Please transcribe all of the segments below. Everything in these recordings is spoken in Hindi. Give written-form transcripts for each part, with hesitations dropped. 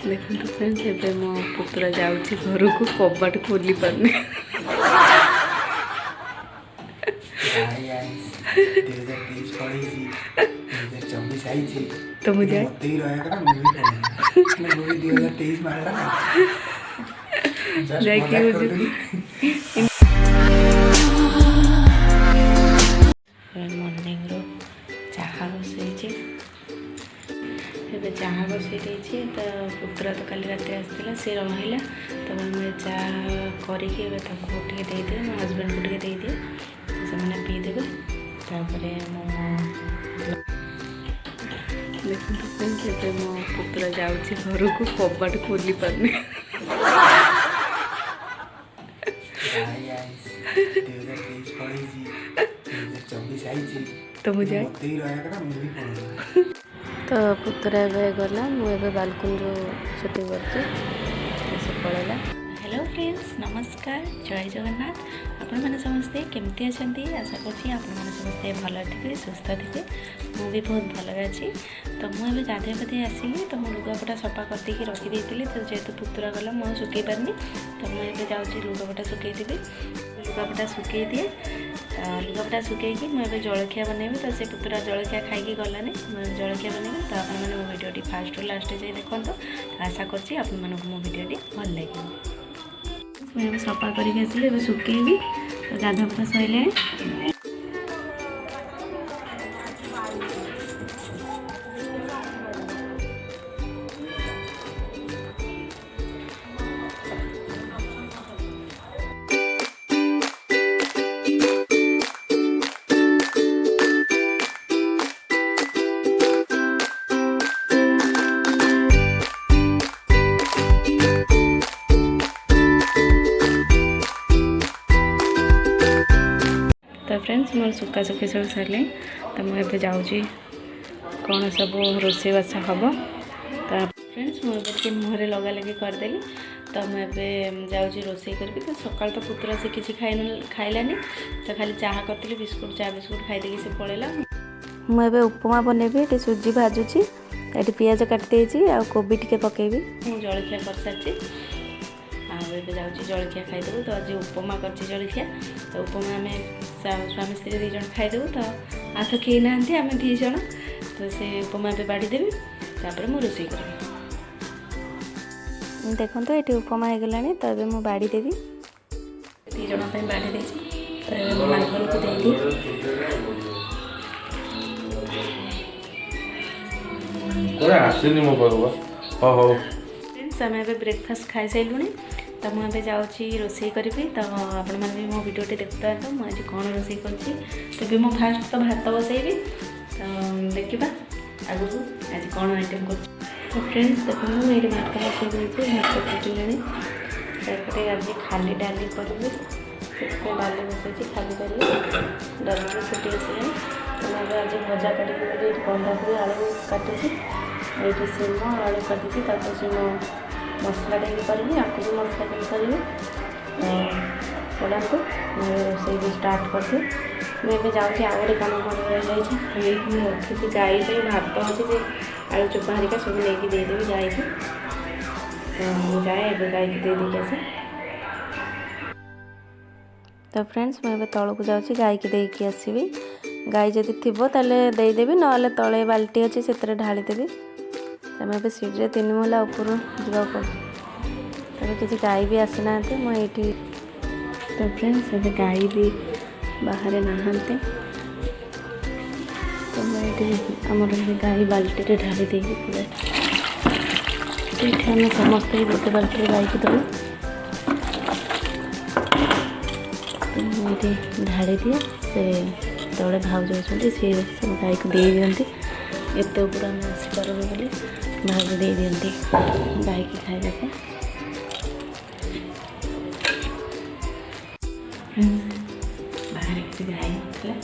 देखो फ्रेंड्स एबे मो पुतरा जाउची घर को कबाट खोली पारने तो मुझे मॉर्निंग रो चाहा बसई एबे चाहा बसई तो पुतरा तो काली रात आसला सी रहा तो मैं चाह करके दे दिए मो हजबैंड को दे दिए तो से पीदेवे देखो मो पुतरा जाउची घर को कबाट खोली पारने तो मुझे तो पुतरा ए गला मुझे बालकनी जो छुट्टी कर पड़ेगा। हेलो फ्रेंड्स नमस्कार जय जगन्नाथ आपण मैंने समस्ते केमती अच्छा आशा करी आपण मैंने समस्ते भल थे सुस्थ थे मुझे बहुत भल अच्छी तो मुझे गाधे पाधे आसिली तो मुझे लुगापटा सफा करदे रखीदी तो जेहेतु पुतरा गला मुझे सुखई पारनी तो मुझे जाऊँगी लुगापटा सुखई देवी लुगापटा सुखई दिए लुगापटा सुखई मुझे जलखिया बनैबी तो से पुतरा जलखिया खाई गलानी जलखिया बनैबी तो आप मो भिडियोटी फास्ट रु लास्ट जाए देखो तो आशा करছি आपको मो भिडियोटी भल लगे मुझे सफा करके सुखेबी तो गाधा फटा सैले तो फ्रेंड्स मोर सुखा सुखी सब सारे तो मुझे जाऊँगी कौन सब रोषेईबास हम तो फ्रेंड्स मुझे मुहर लगा लगी करदेली तो मुझे जाऊँगी रोषे करी तो सका तो पुतरा से किसी खाइलानी तो खाली चाह करी बिस्कुट चाह बिस्कुट खाईदे से पड़ेगा मुझे उपमा बनैबी ये सुजी भाजुची ये पियाज काटिदे आ कोबी टे पकेबी मुझे जलखिया कर सारी आगे जाऊँगी जलखिया खाईदेबू तो आज उपमा कर जलखिया तो उपमा आम स्वामी स्त्री दीज खाईदेबू तो आ तो कई ना आम दीज तो से उपमा भी बाड़ीदेवी तापर मुझे रोषे करी देखो तो ये उपमा हो गला तो ये मुझे बाड़ीदेवी दीज बाड़ी दे तो ये मो हजबैंड को फ्रेंड्स आम ब्रेकफास्ट खाई सारूँ तो मुझे जाऊँगी रोषे करी तो आपण मैंने भी मो भिडियोटी देखता तो मुझे कौन रोषे कर मो फास्ट तो भात बसैबी तो देखा आगु आज कौन आइटम कर तो फ्रेंड्स देखो ये भात बसई भात फुटिले आज खाली डाली करी डाली बसई खाली डाली डाली फुटी आसला तो मैं आज भजा काटी बंधाकोबी आलू काटी ये सीम आलू काटी से मसला देगी करी आपको भी मसला देगी करी चलाते रोषे भी स्टार्ट करती मुझे जाऊँगी आउ गए कम कर रखी गाई से भात अच्छे आलू चोपा हरिका सब लेकिन देदेवी गाई की तो जाए ए गाई की दे देके आसे तो फ्रेंड्स मुझे तौल को जाऊँगी गाई की देकी आसबि गाई जदि थी देदेवी ना तले बाल्टी अच्छे से ढालीदेवी तो मैं सीढ़ी 3 महला ऊपर जावा पड़े किसी गाई भी आसीना मुझे तो फ्रेंड्स ए गाई भी बाहर नहांते तो मैं आमर गाई बाल्टी ढाली देगी पूरा ये समस्ते गोटे बाल्टी गाई को दो तो ये ढाली दिए से तले भाउज अच्छे सी सब गाई को दे दिखती एत ऊपर आम आसपारू बोली भाउज दे दिखती गाई की खाइबा बाहर किसी गाई नथिला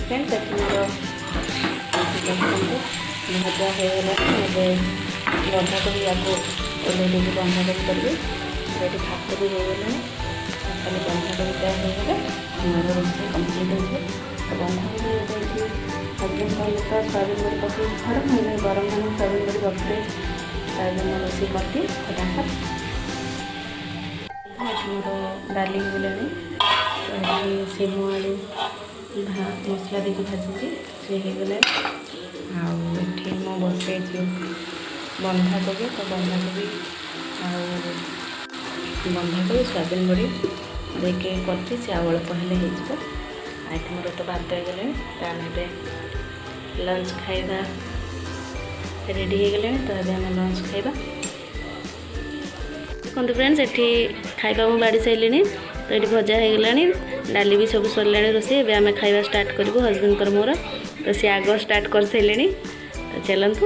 फ्रेंड्स ये मोर भजा हो गला बंधाकोबी आपको ओल्हे देवी बंधाकोबी करेंगे ये भात भी हो गला खाली बंधाकोबीटा हो मोर रोषे कम्प्लीट हो तो बंधाकोबी हजबैंड कहले तो सोयाबीन बड़ी पकड़ घर मैंने गरम गरम सोयाबीन बड़ी पकड़े सोयाबीन रोषे करती फटाफट मोर डाली गला सिम आलू मसला देखिए भाजी सी गला आठी मो बसई बंधाकोबी तो बंधाकोबी बंधाकोबी सोयाबीन बड़ी देखे करती से अल्प हेल्ले आठ मोर तो भात हो गले तो आम लंच खाइबा रेडी हो गले तो ये आम लंच खाइबा देखो फ्रेंड्स ये खाइबा मुझे बाड़ी सारे तो ये भजा हो गला डाली भी सब सरला रोषे आम खाइबा स्टार्ट करूँ हजबैंड कर मोर तो सी आग स्टार्ट कर सारे तो चलतु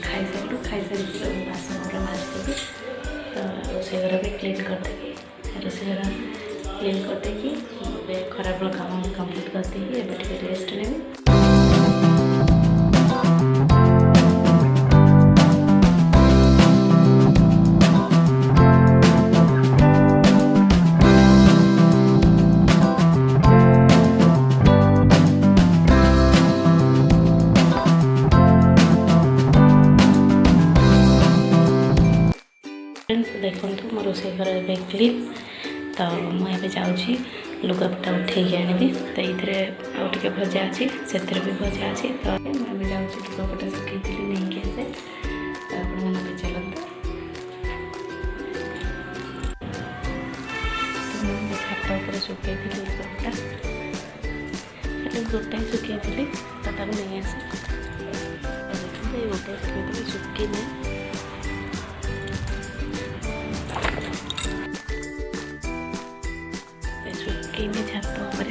खाई सारू खाई सारी बासन माजदेवी तो रोषे घर भी क्लीन करदेगी रोषे घर क्लीन करदेगी खराब काम कम्प्लीट करदेगी एवं रेस्ट नेबी देखो मो रोषे घर ए क्लीन तो मुझे जाऊँगी लुगापटा उठे आनी तो ये आउटे भजा अच्छी से भी भजा अच्छी तो मुझे जाऊँगी लुगापटा सुखी नहीं आसे तो आप चलते तो छात पर सुखी लुगापटा गोटाए सुखी तो नहीं आसे देखते गोटाए सुखी नहीं सुखी छात पर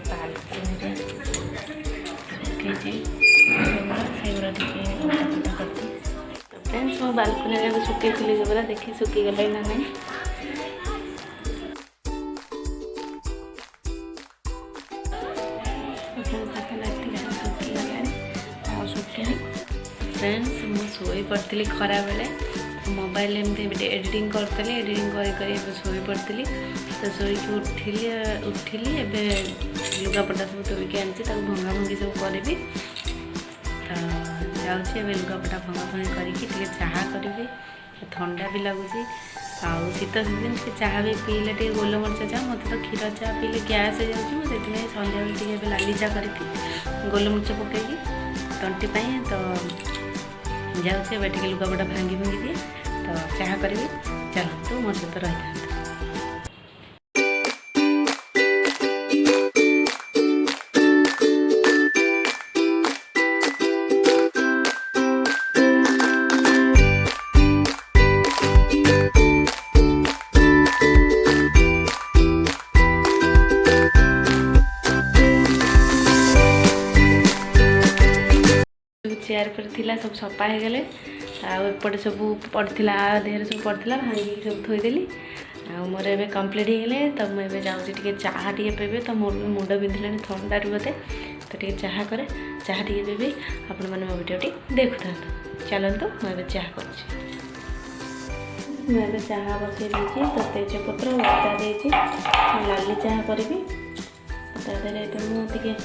बालकनी सुखी फ्रेंड्स मो बालकनी सुखी जो देखी सुखी गला ना नहीं फ्रेंड्स मुझे पड़ी खरा बेले मोबाइल एमती एडिटिंग करी एडिटिंग कर शोई पड़ी तो शोक उठिली एवं लुगापटा सब तोलिक आनी भंगा भंगी सब करी तो जाऊँगी लुगापटा भंगा भंगी करके चाह करी ठंडा भी लगुच आउ शीत सीजन से चाह भी पीले टे गोलमरीच चाह मत तो क्षीर चाह पीले गैस हो जाऊँगी मुझे सन्ध्या बेल लाली चाह करके गोलमरीच पकईकि तंटी तो जाऊँगी एवं लुगापटा भांगी भांगी दिए तो चाह करी चलतु मो सहित रही था चेयर कर सब सफा हो गले आउटे सब पड़ता देहर सब पड़ता भांगी सब थोदेली मोर ए कम्प्लीट हो गले तो मुझे जाऊँगी चाह टे पीबे तो मोर मुंड बिंधिला थंडा बोते तो टे चाह करे चाह टे पीबी आपण मैंने मो भिडियोटी देखु था चलतु मुझे चाह कर चाह बसई देती तो तेजपत्र अदा देती लाली चाह करी मुझे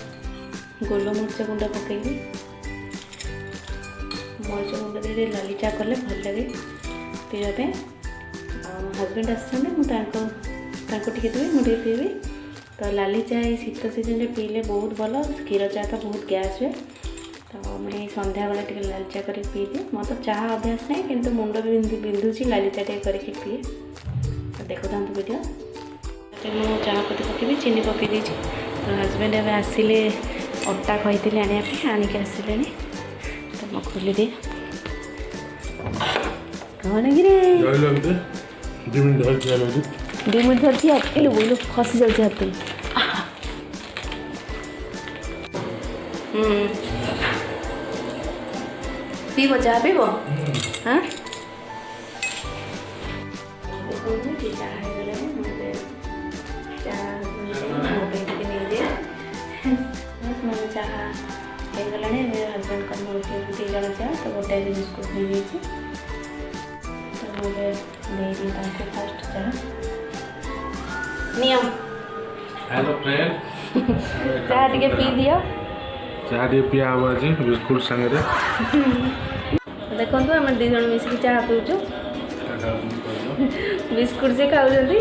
गोलमरीच गुंड पकईबी मरीच गुंड दे लाली चाह कले भल लगे पीवाई हजबैंड आसटे मुझे पीबी तो लाली चाह शीत सीजन पीले बहुत भल क्षीर चाह तो बहुत गैस हुए तो मुझे सन्ध्या बेला टे लाली चाह कर पीदिए मत तो चाह अभ्यास नहीं किंतु मुंड बिंधुची लाली चाह टे करके पीए तो देखु था वीडियो मुझे चाह पत्ती पकेबी चीनी पकई दी तो हजबैंड एवं आसिले अटा कही आनिक आसिले तो मैं खोली दिए कौन कि 2 मिनट धरती हाथ बोलो खसी जाऊँ हाथ पीब चाह पीब हाँ चाह ଚାହା ହେଇଗଲାଣି। ଏବେ ହଜବେଣ୍ଡ ମୋର 2 ଜଣ ଚାହା ତ ଗୋଟେ ବିସ୍କୁଟ୍ ନେଇଯାଇଛି। ତ ମୁଁ ଏବେ ଦେଇଦିଏ ତାଙ୍କୁ ଫାଷ୍ଟ ଚାହା ନିୟମ हेलो फ्रेंड ଚାହା ଟିକେ ପିଇ ଦିଅ। चाह टे पिया हम आज बिस्कुट सांगे ଦେଖନ୍ତୁ ଆମେ 2 ଜଣ ମିଶିକି ଚାହା ପିଉଛୁ। ବିସ୍କୁଟ୍ ଯେ ଖାଉଛନ୍ତି।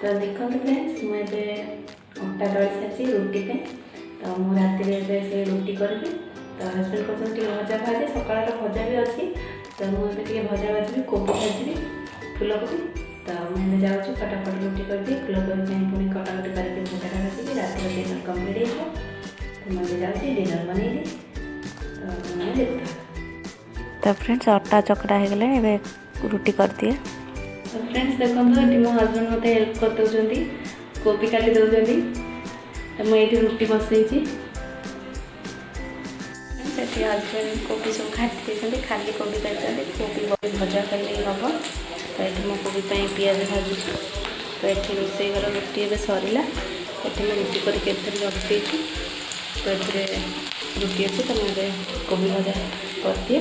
तो देखते फ्रेंड्स मुझे अटा दली सारी रुटी पे तो मुझे राति से रुटी करी तो हजबैंड कहते भजा भाजे सकाल भजा भी अच्छी तो मुझे भजा भाजी कोबी भाजी फुलकोबी तो मुझे जाऊँ फटाफट रुटी कर दी फुलकोबी पुणी कटाकटी करके भजा भाजी रात डिनर कम्प्लीट हो तो मुझे जाऊँ डिनर बनईली तो मैं देखता तो फ्रेंड्स अटा चकटा हो गले रुटी कर दिए। तो फ्रेंड्स देखो ये मो हजबैंड मत हेल्प कर दौरान कोबी काटी दौरान तो मुझे रुटी बसई हजबैंड कोबी सब काटी दे खाली कोबी काटते कोबी भजा कले हम तो ये मो कोबी पियाज भाजु तो ये रोषे घर रुटी ए सरला ये रुटी करके रखी तो ये रुटी अच्छी तो मुझे कोबी भजा कर दिए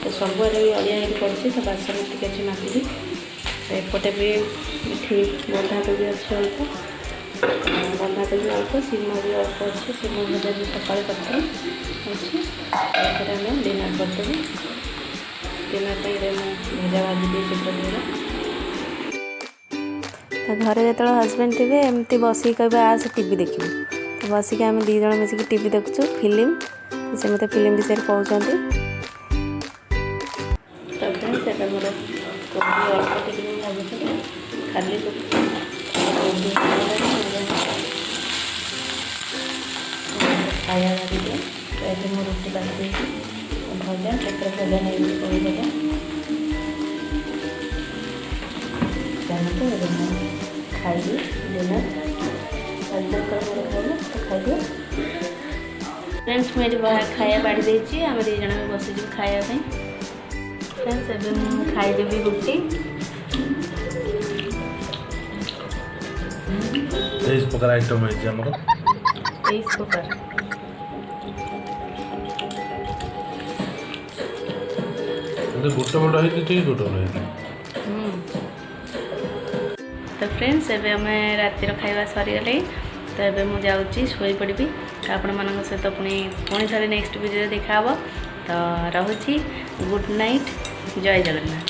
तो सबुआड़े भी अड़िया पड़ी तो बासन टी अच्छी मापी तो एपटे भी ये बंधाकोबी अच्छे अल्प बंधाकोबी अल्प सिम भी अल्प अच्छे सिम भजा भी सका करते अच्छे आम डिनर करदेवी डिनर भजा भाजी दिए शीघ्र तो घरे जो हजबैंड थे एमती बसिक कहे आस टीवी देखू तो बसिक आम 2 जण मिसिक टीवी देखु फिल्म तो से मत फिल्म विषय कहते तो फ्रेंड्स मोर कोबी अल्प टी भाजी खाली कोबी खाया दिए तो ये मुझे रुटी काटी भजा पेपर भजा नहीं कोबी भजा जानते खाइए डिनर खाइए तो खाइए फ्रेंड्स मुझे खाया बाड़ी देती आम 2 जण बस खायापी फ्रेंड्स एवं खाईदेवी रुटी 23 प्रकार आइटम है हमर 23 प्रकार तो गोटे बड़ है ठीक गोटे है तो फ्रेंड्स एबे हमें रातिर खाଇବା सरीगले तो एबे मु जाउची सोई पड़बी तो आपण मानक सहित पुणी थे नेक्स्ट वीडियो देखा तो रहुची गुड नाइट जय जगन्नाथ।